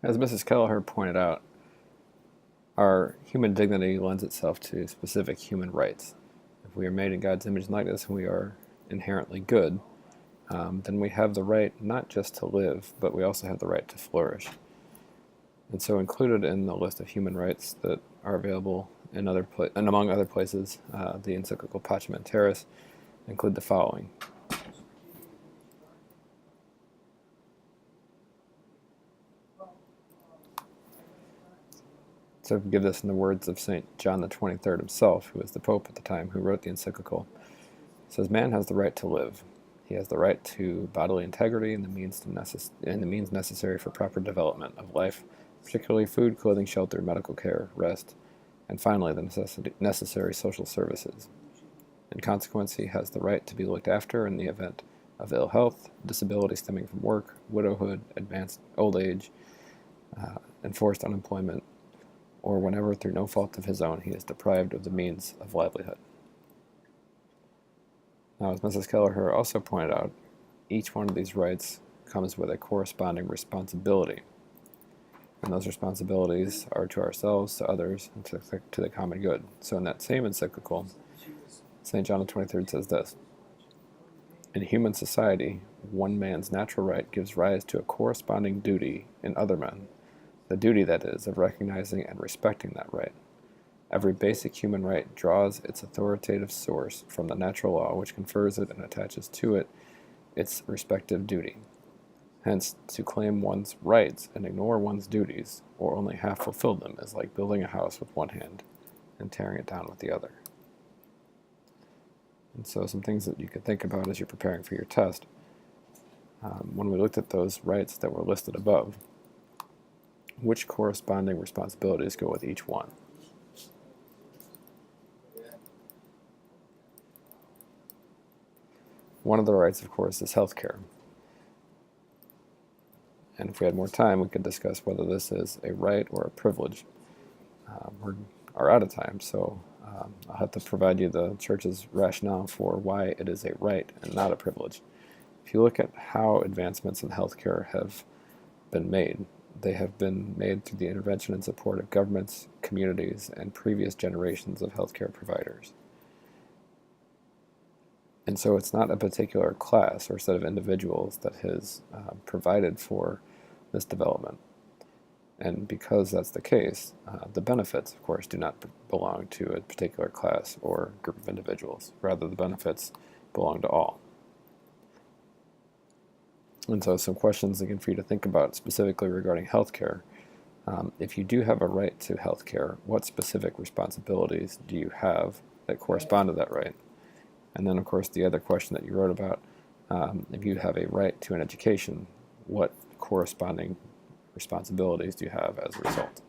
As Mrs. Kelleher pointed out, our human dignity lends itself to specific human rights. If we are made in God's image and likeness and we are inherently good, then we have the right not just to live, but we also have the right to flourish. And so included in the list of human rights that are available in and among other places, the encyclical Pacem in Terris, include the following. So if we give this in the words of St. John the 23rd himself, who was the Pope at the time, who wrote the encyclical, it says, "Man has the right to live. He has the right to bodily integrity and the means necessary for proper development of life, particularly food, clothing, shelter, medical care, rest, and finally the necessary social services. In consequence, he has the right to be looked after in the event of ill health, disability stemming from work, widowhood, advanced old age, enforced unemployment, or whenever through no fault of his own he is deprived of the means of livelihood." Now, as Mrs. Kelleher also pointed out, each one of these rights comes with a corresponding responsibility. And those responsibilities are to ourselves, to others, and to the common good. So in that same encyclical, St. John the 23rd says this: "In human society, one man's natural right gives rise to a corresponding duty in other men, the duty, that is, of recognizing and respecting that right. Every basic human right draws its authoritative source from the natural law which confers it and attaches to it its respective duty. Hence, to claim one's rights and ignore one's duties, or only half fulfill them, is like building a house with one hand and tearing it down with the other." And so some things that you could think about as you're preparing for your test. When we looked at those rights that were listed above, which corresponding responsibilities go with each one? One of the rights, of course, is health care. And if we had more time, we could discuss whether this is a right or a privilege. We are out of time, so I'll have to provide you the Church's rationale for why it is a right and not a privilege. If you look at how advancements in healthcare have been made, they have been made through the intervention and support of governments, communities, and previous generations of healthcare providers. And so it's not a particular class or set of individuals that has provided for this development. And because that's the case, the benefits, of course, do not belong to a particular class or group of individuals. Rather, the benefits belong to all. And so some questions again for you to think about specifically regarding healthcare. If you do have a right to healthcare, what specific responsibilities do you have that correspond to that right? And then, of course, the other question that you wrote about, if you have a right to an education, what corresponding responsibilities do you have as a result?